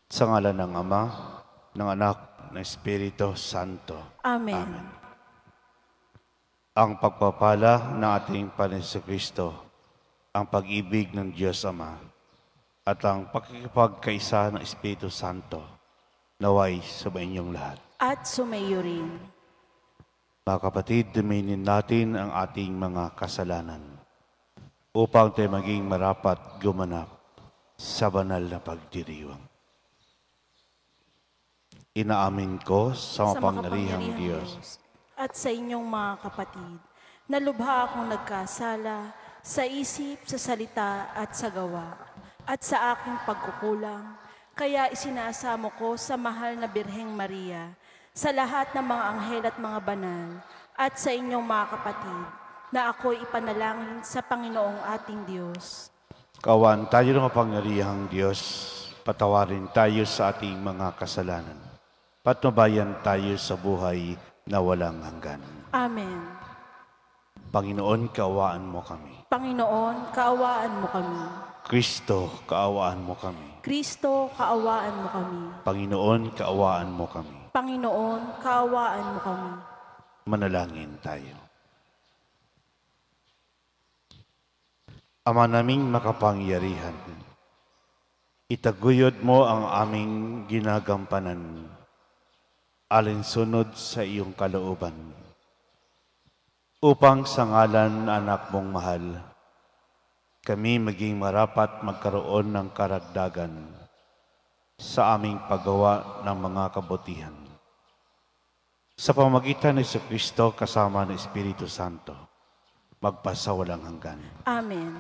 Sa ngalan ng Ama, ng Anak, ng Espiritu Santo. Amen. Ang pagpapala ng ating Panginoon Kristo, ang pag-ibig ng Diyos Ama, at ang pakikipagkaisa ng Espiritu Santo, naway sa inyong lahat. At sumayo rin. Mga kapatid, duminin natin ang ating mga kasalanan upang tayo maging marapat gumanap sa banal na pagdiriwang. Inaamin ko sa mapangyarihang Diyos at sa inyong mga kapatid, na lubha akong nagkasala sa isip, sa salita at sa gawa, at sa aking pagkukulang. Kaya isinasamo ko sa mahal na Birheng Maria, sa lahat ng mga anghel at mga banal, at sa inyong mga kapatid, na ako'y ipanalangin sa Panginoong ating Diyos. Kawan tayo ng mapangyarihang Diyos, patawarin tayo sa ating mga kasalanan. Patnubayan tayo sa buhay na walang hanggan. Amen. Panginoon, kaawaan mo kami. Panginoon, kaawaan mo kami. Kristo, kaawaan mo kami. Kristo, kaawaan mo kami. Panginoon, kaawaan mo kami. Panginoon, kaawaan mo kami. Manalangin tayo. Ama naming makapangyarihan, itaguyod mo ang aming ginagampanan alinsunod sa iyong kalooban, upang sa ngalan anak mong mahal, kami maging marapat magkaroon ng karagdagan sa aming paggawa ng mga kabutihan. Sa pamamagitan ni Jesucristo kasama ng Espiritu Santo, magpasawalang hanggan. Amen.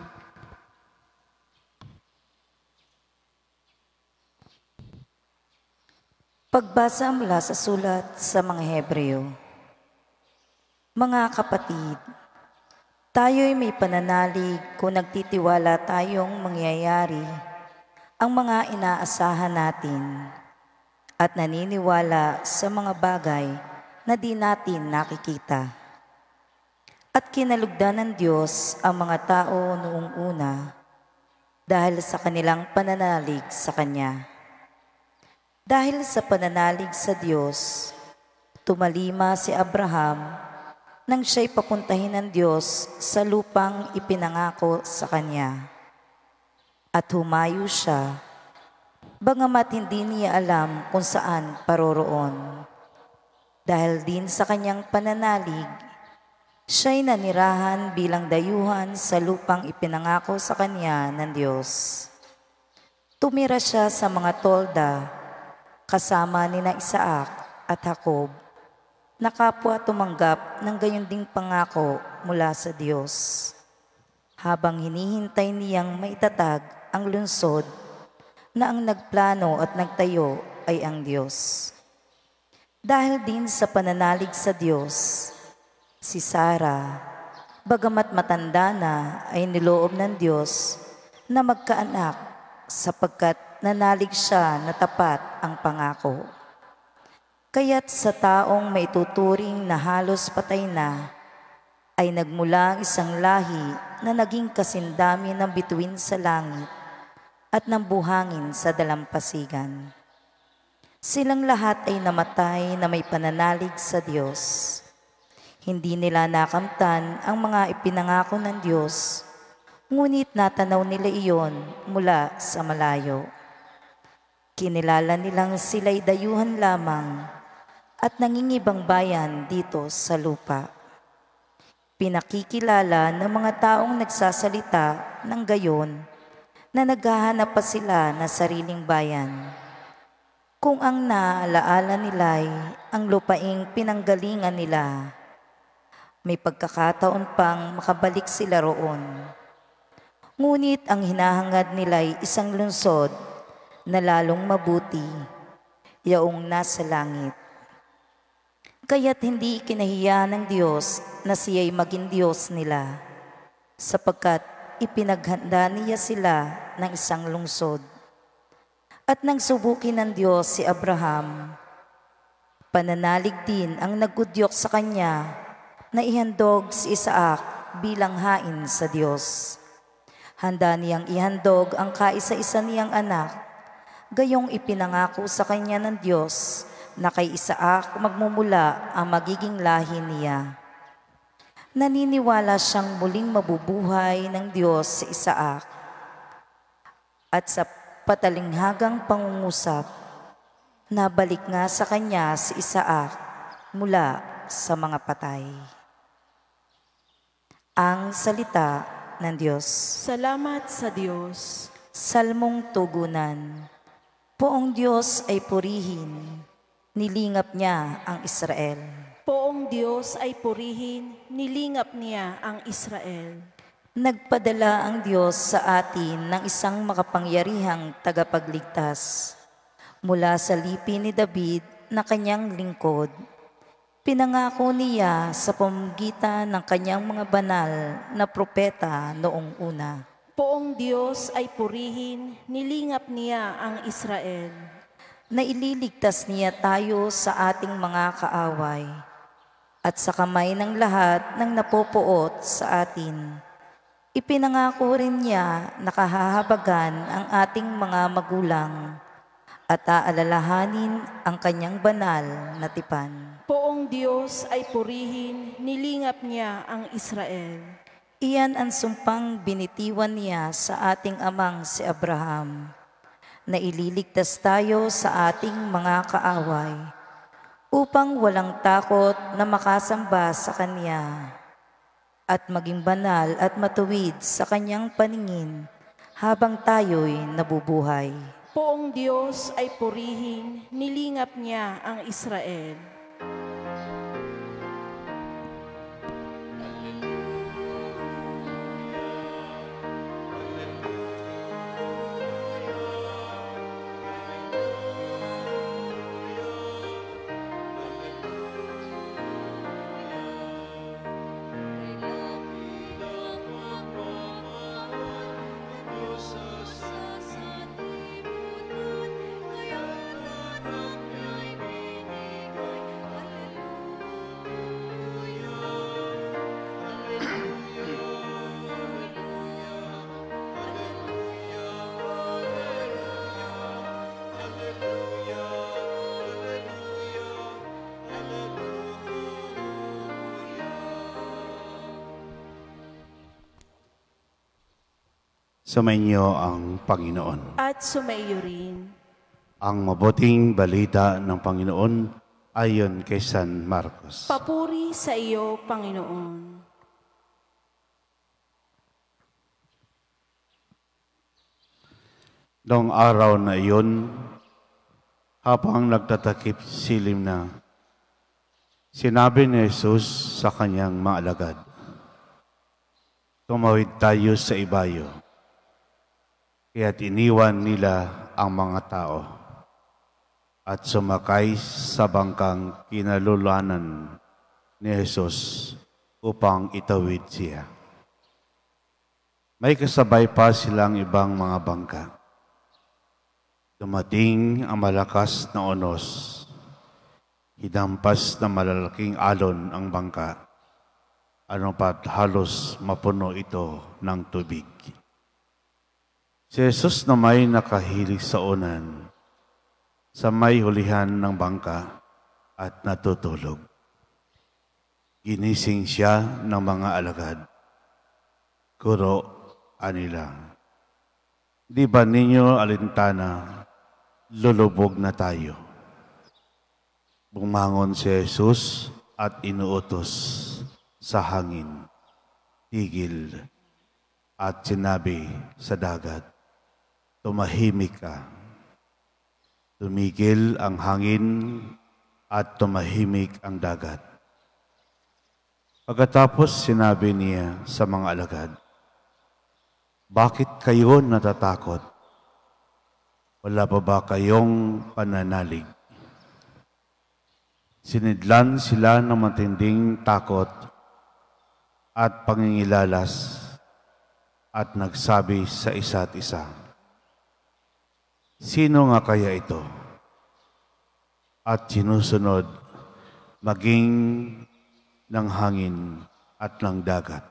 Pagbasa mula sa sulat sa mga Hebreo. Mga kapatid, tayo'y may pananalig kung nagtitiwala tayong mangyayari ang mga inaasahan natin at naniniwala sa mga bagay na di natin nakikita. At kinalugdan ng Diyos ang mga tao noong una dahil sa kanilang pananalig sa Kanya. Dahil sa pananalig sa Diyos, tumalima si Abraham nang siya'y papuntahin ng Diyos sa lupang ipinangako sa kanya. At humayo siya, bagamat hindi niya alam kung saan paroroon. Dahil din sa kanyang pananalig, siya'y nanirahan bilang dayuhan sa lupang ipinangako sa kanya ng Diyos. Tumira siya sa mga tolda, kasama nina Isaac at Jacob, na kapwa tumanggap ng gayon ding pangako mula sa Diyos. Habang hinihintay niyang maitatag ang lungsod na ang nagplano at nagtayo ay ang Diyos. Dahil din sa pananalig sa Diyos, si Sarah, bagamat matanda na, ay niloob ng Diyos na magkaanak sapagkat nanalig siya na tapat ang pangako. Kaya't sa taong maituturing na halos patay na, ay nagmula ang isang lahi na naging kasindami ng bituin sa langit at ng buhangin sa dalampasigan. Silang lahat ay namatay na may pananalig sa Diyos. Hindi nila nakamtan ang mga ipinangako ng Diyos, ngunit natanaw nila iyon mula sa malayo. Kinilala nilang sila'y dayuhan lamang at nangingibang bayan dito sa lupa. Pinakikilala ng mga taong nagsasalita ng gayon na naghahanap pa sila na sariling bayan. Kung ang naalaala nila'y ang lupaing pinanggalingan nila, may pagkakataon pang makabalik sila roon. Ngunit ang hinahangad nila'y isang lungsod na lalong mabuti, yaong nasa langit. Kaya't hindi ikinahiya ng Diyos na siya'y maging Diyos nila, sapagkat ipinaghanda niya sila ng isang lungsod. At nang subukin ng Diyos si Abraham, pananalig din ang naggudyok sa kanya na ihandog si Isaac bilang hain sa Diyos. Handa niyang ihandog ang kaisa-isa niyang anak Gayong ipinangako sa kanya ng Diyos na kay Isaac magmumula ang magiging lahi niya. Naniniwala siyang muling mabubuhay ng Diyos sa Isaac at sa patalinghagang pangungusap, nabalik nga sa kanya si Isaac mula sa mga patay. Ang salita ng Diyos. Salamat sa Diyos. Salmong tugunan. Poong Diyos ay purihin, nilingap niya ang Israel. Poong Diyos ay purihin, nilingap niya ang Israel. Nagpadala ang Diyos sa atin ng isang makapangyarihang tagapagligtas. Mula sa lipi ni David na kanyang lingkod, pinangako niya sa pamamagitan ng kanyang mga banal na propeta noong una. Poong Diyos ay purihin, nilingap niya ang Israel. Na ililigtas niya tayo sa ating mga kaaway at sa kamay ng lahat ng napopoot sa atin. Ipinangako rin niya na kahahabagan ang ating mga magulang at aalalahanin ang kanyang banal na tipan. Poong Diyos ay purihin, nilingap niya ang Israel. Iyan ang sumpang binitiwan niya sa ating amang si Abraham, na ililigtas tayo sa ating mga kaaway, upang walang takot na makasamba sa Kanya, at maging banal at matuwid sa Kanyang paningin habang tayo'y nabubuhay. Poong Diyos ay purihin, nilingap niya ang Israel. Sumainyo ang Panginoon. At sumaiyo rin. Ang mabuting balita ng Panginoon ayon kay San Marcos. Papuri sa iyo, Panginoon. Noong araw na iyon, habang nagtatakip silim na, sinabi ni Jesus sa kanyang mga alagad, "Tumawid tayo sa ibayo." Kaya't iniwan nila ang mga tao at sumakay sa bangkang kinalulanan ni Jesus upang itawid siya. May kasabay pa silang ibang mga bangka. Dumating ang malakas na onos. Hinampas na malalaking alon ang bangka. Ano pat halos mapuno ito ng tubig. Si Jesus na may nakahilig sa unan, sa may hulihan ng bangka at natutulog. Ginising siya ng mga alagad. Guro, anila, di ba ninyo alintana, lulubog na tayo? Bumangon si Jesus at inuutos sa hangin, tigil, at sinabi sa dagat, tumahimik ka. Tumigil ang hangin at tumahimik ang dagat. Pagkatapos sinabi niya sa mga alagad, bakit kayo natatakot? Wala pa ba kayong pananalig? Sinidlan sila ng matinding takot at pangingilalas at nagsabi sa isa't isa, sino nga kaya ito? At sinusunod maging ng hangin at ng dagat.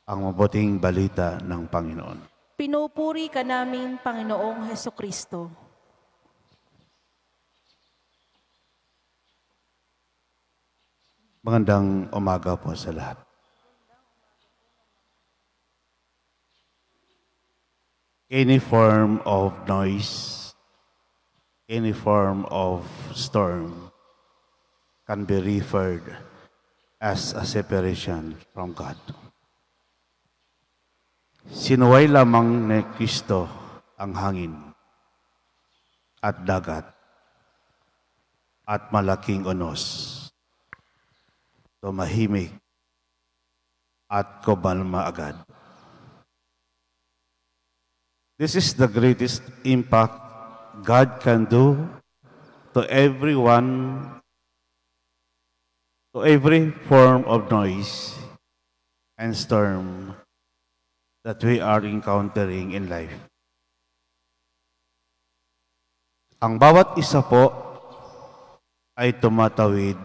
Ang mabuting balita ng Panginoon. Pinupuri ka namin, Panginoong Hesukristo. Magandang umaga po sa lahat. Any form of noise, any form of storm can be referred as a separation from God. Sinuway lamang ni Kristo ang hangin at dagat at malaking unos. Tumahimik at kumalma agad. This is the greatest impact God can do to everyone, to every form of noise and storm that we are encountering in life. Ang bawat isa po ay tumatawid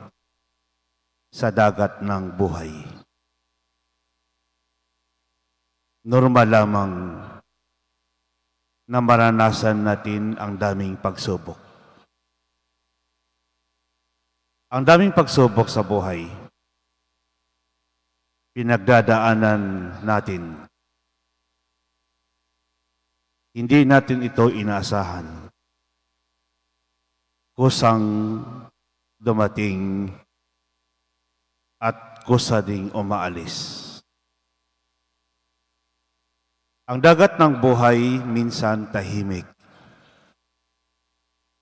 sa dagat ng buhay. Normal lamang na maranasan natin ang daming pagsubok. Ang daming pagsubok sa buhay, pinagdadaanan natin. Hindi natin ito inaasahan. Kusang dumating at kusa ding umaalis. Ang dagat ng buhay minsan tahimik,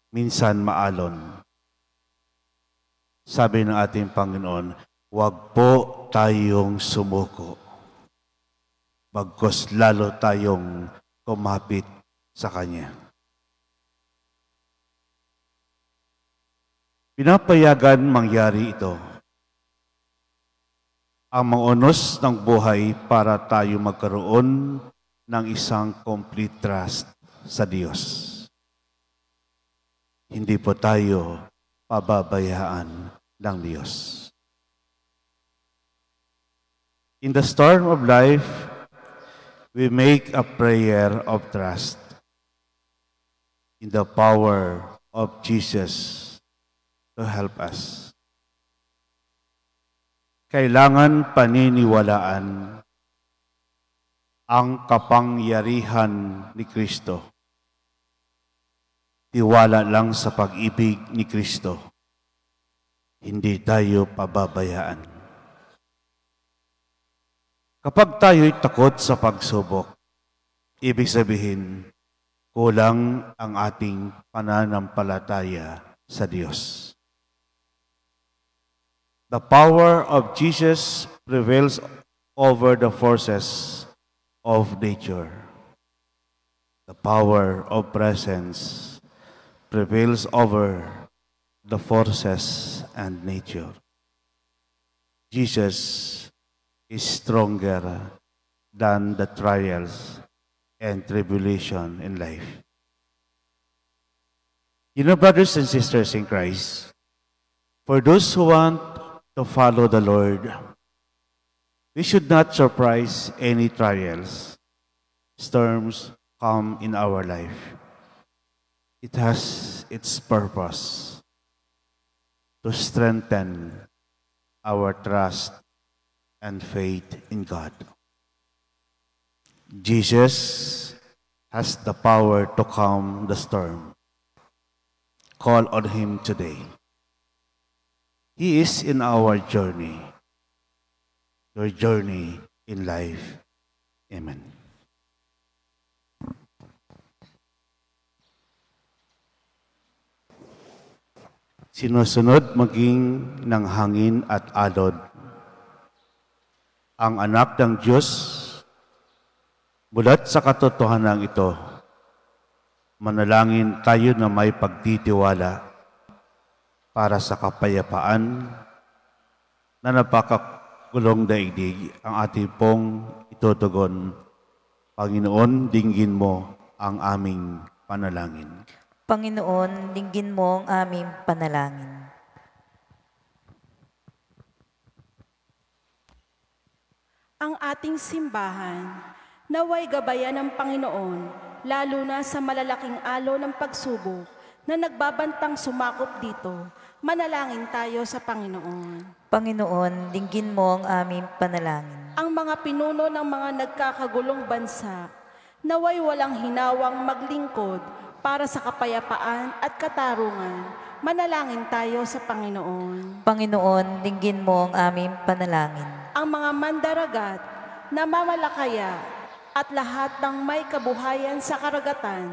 minsan maalon. Sabi ng ating Panginoon, huwag po tayong sumuko, bagkus lalo tayong kumapit sa Kanya. Pinapayagan mangyari ito. Ang mga unos ng buhay para tayo magkaroon ng isang complete trust sa Diyos. Hindi po tayo pababayaan ng Diyos. In the storm of life, we make a prayer of trust in the power of Jesus to help us. Kailangan paniniwalaan ang kapangyarihan ni Kristo. Tiwala lang sa pag-ibig ni Kristo. Hindi tayo pababayaan. Kapag tayo'y takot sa pagsubok, ibig sabihin, kulang ang ating pananampalataya sa Diyos. The power of Jesus prevails over the forces of nature. The power of presence prevails over the forces and nature. Jesus is stronger than the trials and tribulation in life. You know, brothers and sisters in Christ, for those who want to follow the Lord, we should not surprise any trials, storms come in our life. It has its purpose to strengthen our trust and faith in God. Jesus has the power to calm the storm. Call on Him today. He is in our journey, your journey in life. Amen. Sinusunod maging ng hangin at alon ang anak ng Diyos. Mulat sa katotohanan ito, manalangin tayo na may pagtitiwala para sa kapayapaan na napakagulong daigdig ang ating pong itutugon. Panginoon, dinggin mo ang aming panalangin. Panginoon, dinggin mo ang aming panalangin. Ang ating simbahan Naway gabayan ng Panginoon, lalo na sa malalaking alo ng pagsubok na nagbabantang sumakop dito. Manalangin tayo sa Panginoon. Panginoon, dinggin mo ang aming panalangin. Ang mga pinuno ng mga nagkakagulong bansa, naway walang hinawang maglingkod para sa kapayapaan at katarungan. Manalangin tayo sa Panginoon. Panginoon, dinggin mo ang aming panalangin. Ang mga mandaragat, namamalakaya, at lahat ng may kabuhayan sa karagatan,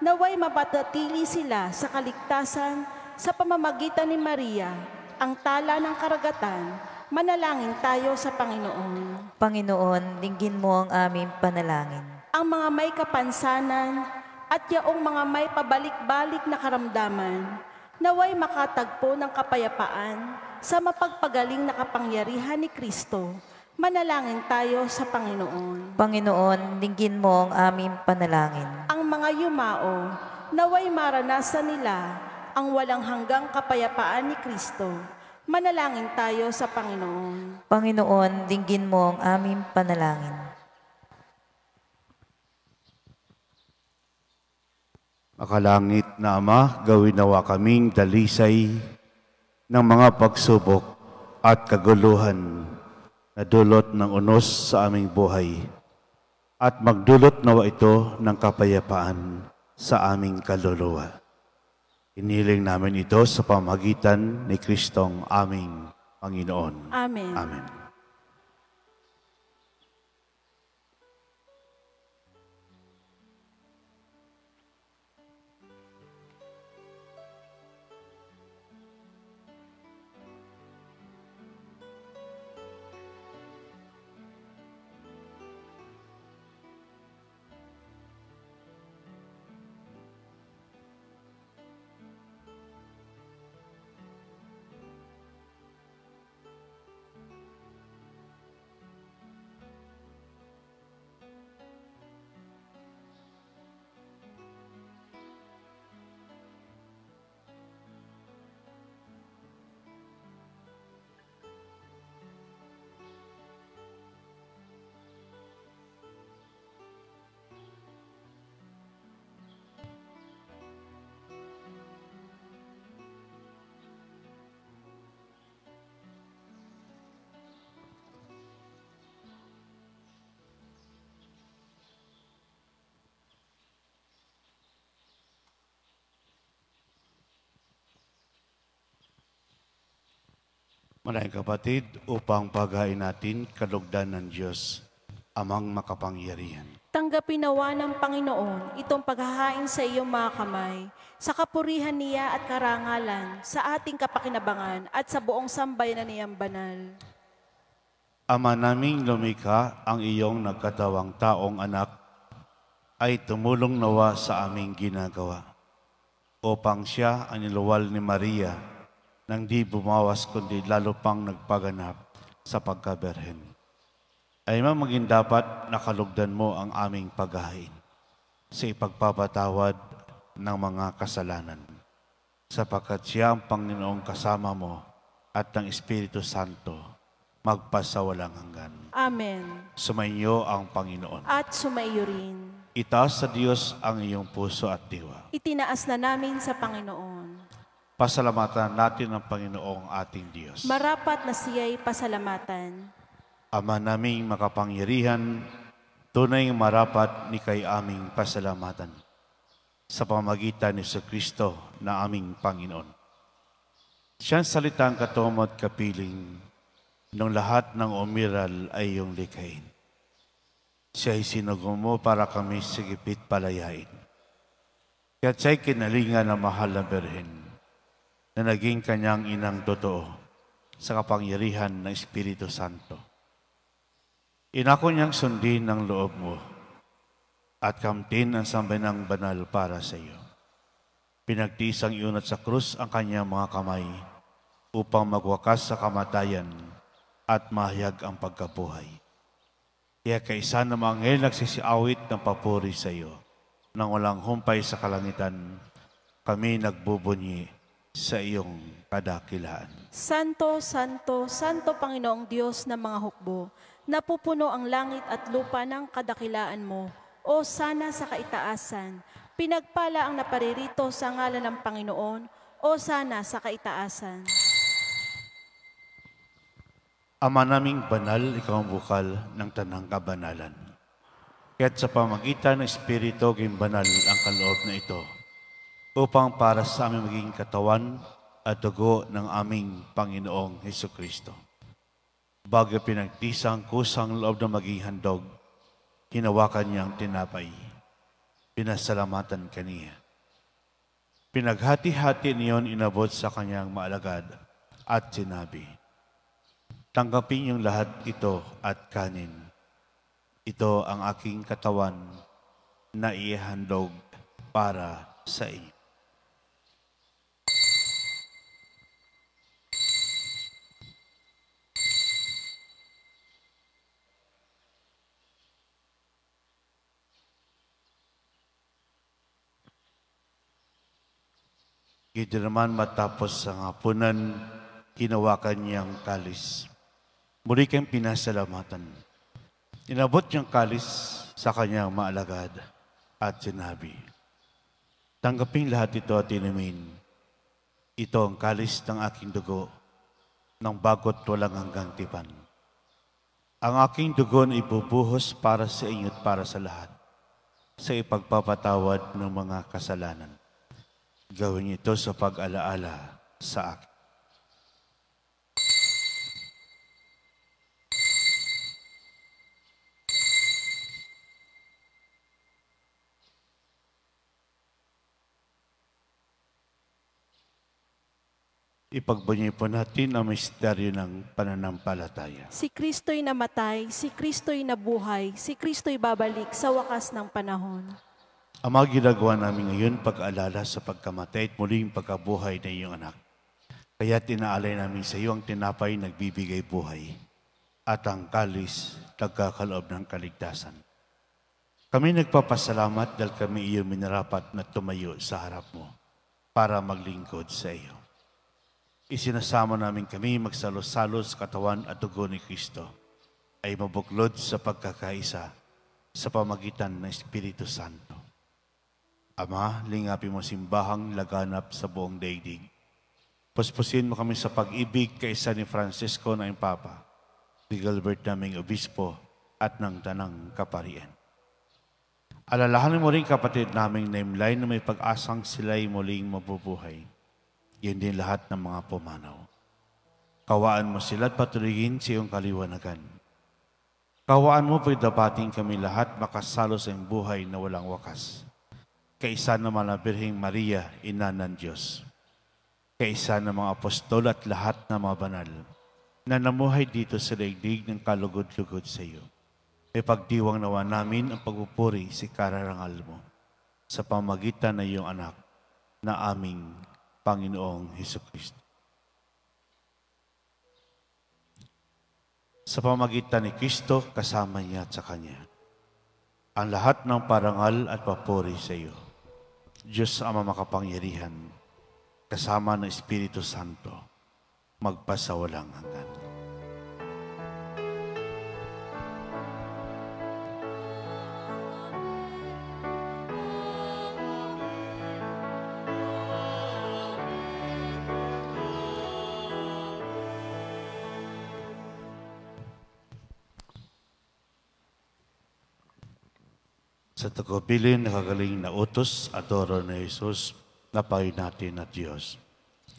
naway mapatatili sila sa kaligtasan sa pamamagitan ni Maria, ang tala ng karagatan. Manalangin tayo sa Panginoon. Panginoon, dinggin mo ang aming panalangin. Ang mga may kapansanan at yaong mga may pabalik-balik na karamdaman, naway makatagpo ng kapayapaan sa mapagpagaling na kapangyarihan ni Kristo. Manalangin tayo sa Panginoon. Panginoon, dinggin mo ang aming panalangin. Ang mga yumao, naway maranasan nila ang walang hanggang kapayapaan ni Kristo. Manalangin tayo sa Panginoon. Panginoon, dinggin mo ang aming panalangin. Makalangit na Ama, gawin nawa kaming dalisay ng mga pagsubok at kaguluhan na dulot ng unos sa aming buhay at magdulot nawa ito ng kapayapaan sa aming kaluluwa. Inihiling namin ito sa pamagitan ni Kristong aming Panginoon. Amen. Amen. Maraming kapatid, upang paghain natin kalugdan ng Diyos, Amang makapangyarihan. Tanggapin nawa ng Panginoon itong paghahain sa iyong mga kamay, sa kapurihan niya at karangalan, sa ating kapakinabangan at sa buong sambayanan niyang banal. Ama naming lumikha, ang iyong nagkatawang taong anak ay tumulong nawa sa aming ginagawa upang siya ang niluwal ni Maria nang di bumawas kundi lalo pang nagpaganap sa pagkaberhen. Ay maging dapat nakalugdan mo ang aming paghahain sa ipagpapatawad ng mga kasalanan, sapagkat siya ang Panginoong kasama mo at ng Espiritu Santo magpasawalang hanggan. Amen. Sumainyo ang Panginoon. At sumaiyo rin. Itaas sa Diyos ang iyong puso at diwa. Itinaas na namin sa Panginoon. Pasalamatan natin ang Panginoong ating Diyos. Marapat na siya'y pasalamatan. Ama naming makapangyarihan, tunay marapat ni kay aming pasalamatan sa pamagitan ni Kristo na aming Panginoon. Siyang salitang katomot kapiling nung lahat ng umiral ay iyong likhain. Siya'y sinugo mo para kami sigipit palayain. Kaya't siya'y kinalingan ng mahal na Birhen na naging kanyang inang totoo sa kapangyarihan ng Espiritu Santo. Inako niyang sundin ang loob mo at kamtin ang sambayanang banal para sa iyo. Pinagtisang iunat sa krus ang kanyang mga kamay upang magwakas sa kamatayan at mahayag ang pagkabuhay. Kaya kaisa ng mga anghel nagsisiawit ng papuri sa iyo. Nang walang humpay sa kalangitan, kami nagbubunyi sa iyong kadakilaan. Santo, Santo, Santo Panginoong Diyos ng mga hukbo, Napupuno ang langit at lupa ng kadakilaan mo, o sana sa kaitaasan. Pinagpala ang naparirito sa ngalan ng Panginoon, o sana sa kaitaasan. Ama naming banal, ikaw ang bukal ng tanang kabanalan. Kaya't sa pamagitan ng Espiritu, ging banal ang kaloob na ito, upang para sa aming maging katawan at dugo ng aming Panginoong Hesukristo. Bago pinagtisang kusang loob na maging handog, hinawakan niyang tinapay. Pinasalamatan kaniya. Pinaghati-hati niyon inabot sa kanyang maalagad at sinabi, tanggapin niyong lahat ito at kanin. Ito ang aking katawan na ihandog para sa inyo. Gito naman matapos ang hapunan, hinawakan niyang kalis. Muli kang pinasalamatan. Inabot niyang kalis sa kanyang maalagad at sinabi, tanggapin lahat ito at inumin. Ito ang kalis ng aking dugo, ng bagot walang hanggang tipan. Ang aking dugo na ibubuhos para sa inyo at para sa lahat, sa ipagpapatawad ng mga kasalanan. Gawin ito sa pag-alaala sa akin. Ipagbunyi po natin ang misteryo ng pananampalataya. Si Kristo'y namatay, si Kristo'y nabuhay, si Kristo'y babalik sa wakas ng panahon. Ama, ginagawa namin ngayon pag-alala sa pagkamatay at muling pagkabuhay na iyong anak. Kaya tinaalay namin sa iyo ang tinapay nagbibigay buhay at ang kalis nagkakaloob ng kaligtasan. Kami nagpapasalamat dahil kami iyong minarapat na tumayo sa harap mo para maglingkod sa iyo. Isinasama namin kami magsalo-salo sa katawan at dugo ni Kristo ay mabuklod sa pagkakaisa sa pamagitan ng Espiritu Santo. Ama, lingapin mo simbahang laganap sa buong daigdig. Puspusin mo kami sa pag-ibig kaysa ni Francisco na iyong Papa, ni Gilbert naming Obispo at ng Tanang Kaparian. Alalahanin mo rin kapatid naming naimlay na may pag-asang sila'y muling mabubuhay. Yun din lahat ng mga pumanaw. Kawaan mo sila at patuloyin sa iyong kaliwanagan. Kawaan mo pagdapating kami lahat makasalo sa iyong buhay na walang wakas. Kaisa naman na Birheng Maria, Ina ng Diyos. Kaisa ng mga apostol at lahat ng mga banal na namuhay dito sa daigdig ng kalugod-lugod sa iyo. May pagdiwang nawa namin ang pagpupuri sa kararangal mo sa pamagitan ng iyong anak na aming Panginoong Hesukristo. Sa pamagitan ni Kristo, kasama niya at sa Kanya, ang lahat ng parangal at papuri sa iyo, Diyos Ama makapangyarihan, kasama ng Espiritu Santo, magpasawalang hanggan. Sa tagubilin na kagaling na utos at oro na Jesus, napayo natin at Diyos.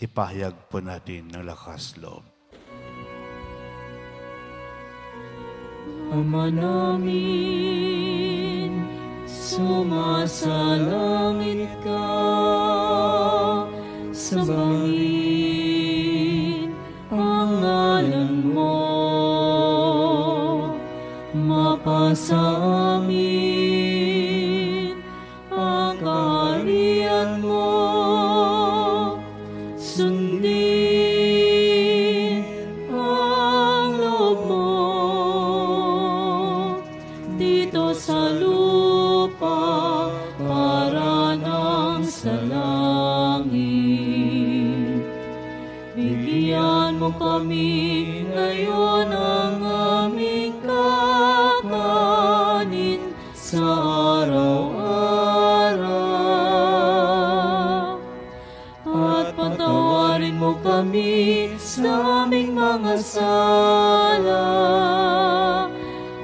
Ipahayag po natin ng lakas loob. Ama namin, sumasalangit ka, sambahin ang ngalan mo, mapasa amin ang kaharian mo, sundin ang loob mo dito sa lupa para nang sa langit. Bigyan mo kami ngayon ang aming sa aming mga sala,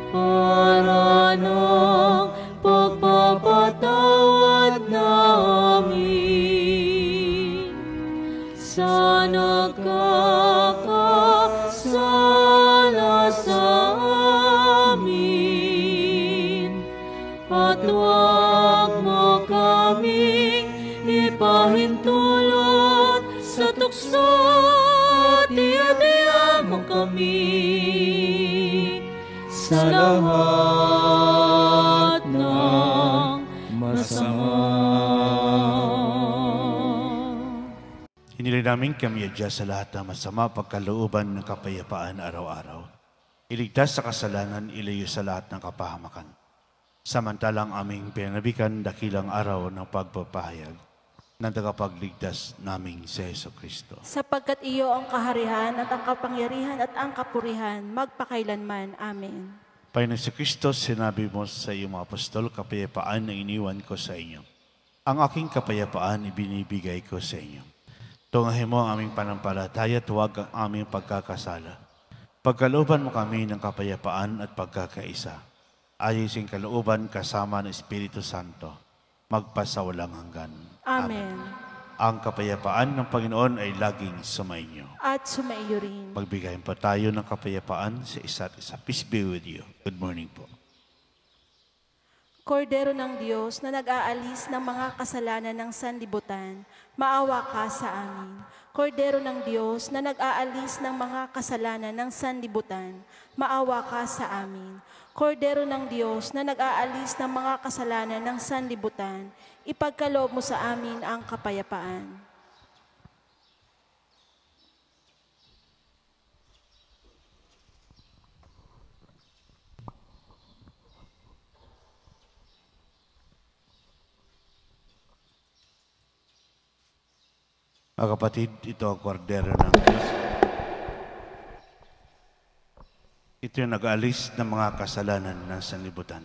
para ng pagpapatawad namin sa nagkakasala sa amin, at huwag mo kaming ipahintulot sa tukso, at iadya mo kami sa lahat ng masama. Hinili namin kami adya sa lahat ng masama, pagkalooban ng kapayapaan araw-araw. Iligtas sa kasalanan, ilayo sa lahat ng kapahamakan. Samantalang aming pinanabikan, dakilang araw ng pagpapahayag ng tagapagligtas naming si Jesucristo. Sapagkat iyo ang kaharian at ang kapangyarihan at ang kapurihan, magpakailanman. Amen. Panginoon Jesucristo, sinabi mo sa iyong mga apostol, kapayapaan na iniwan ko sa inyo. Ang aking kapayapaan ibinibigay ko sa inyo. Tungahin mo ang aming panampalataya at huwag ang aming pagkakasala. Pagkalooban mo kami ng kapayapaan at pagkakaisa. Ayusin kalooban kasama ng Espiritu Santo, magpasawalang hanggan. Amen. Ang kapayapaan ng Panginoon ay laging sumainyo. At sumaiyo rin. Magbigayin po tayo ng kapayapaan sa isa't isa. Peace be with you. Good morning po. Kordero ng Diyos na nag-aalis ng mga kasalanan ng sanlibutan, maawa ka sa amin. Kordero ng Diyos na nag-aalis ng mga kasalanan ng sanlibutan, maawa ka sa amin. Kordero ng Diyos na nag-aalis ng mga kasalanan ng sanlibutan, ipagkaloob mo sa amin ang kapayapaan. Mga kapatid, ito ang kordero ng Diyos. Ito yung nag-aalis ng mga kasalanan ng sanlibutan.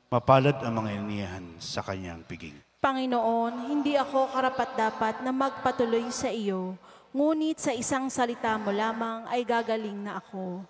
Mapalad ang mga iniyahan sa kanyang piging. Panginoon, hindi ako karapat-dapat na magpatuloy sa iyo, ngunit sa isang salita mo lamang ay gagaling na ako.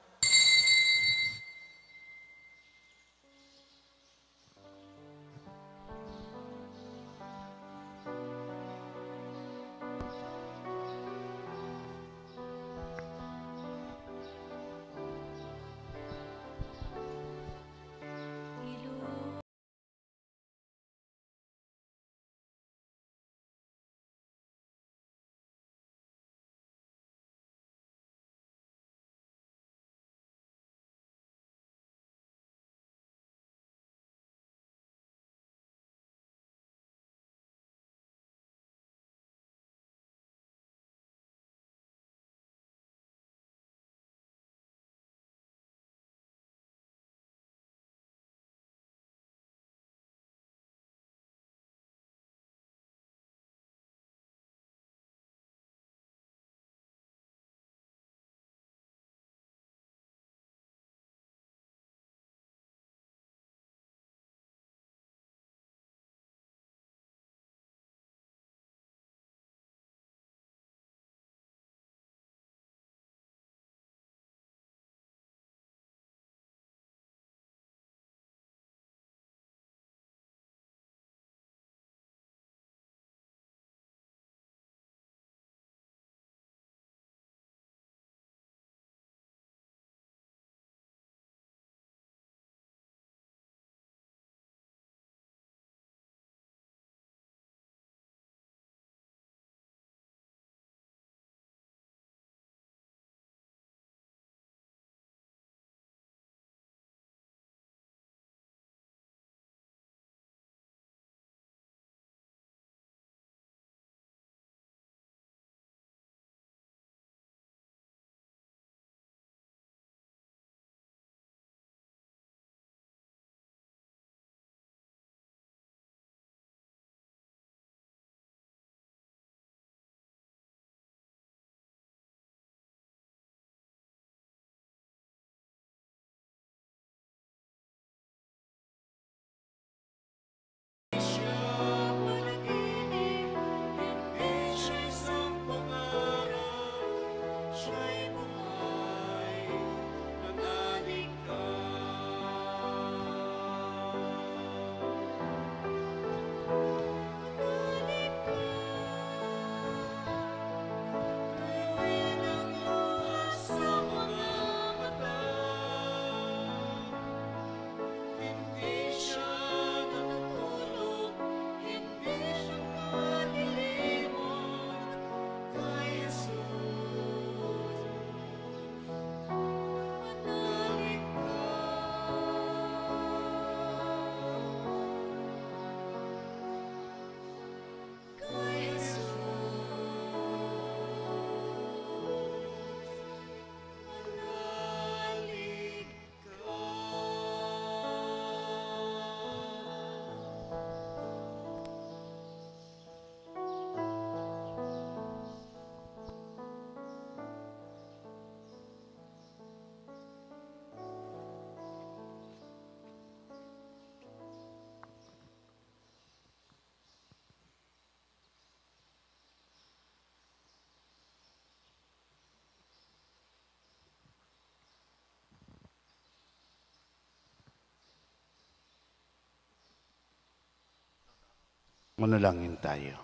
Manalangin tayo.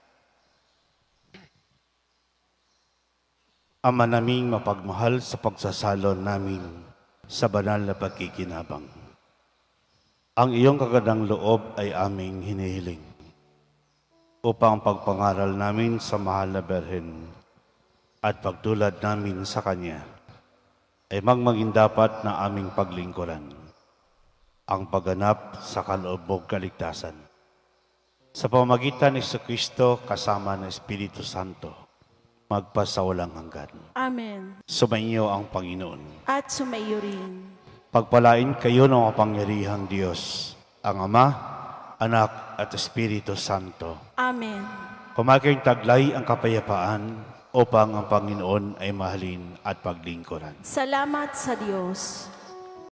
Ama naming mapagmahal, sa pagsasalo namin sa banal na pagkikinabang, ang iyong kagandang loob ay aming hinihiling upang pagpangaral namin sa mahal na Berhen at pagtulad namin sa Kanya ay maging dapat na aming paglingkuran ang pagganap sa kaloob kaligtasan. Sa pamamagitan ni Jesucristo kasama ng Espiritu Santo, magpasawalang hanggan. Amen. Sumainyo ang Panginoon. At sumaiyo rin. Pagpalain kayo ng kapangyarihang Diyos, ang Ama, Anak at Espiritu Santo. Amen. Kumakayong taglay ang kapayapaan upang ang Panginoon ay mahalin at paglingkuran. Salamat sa Diyos.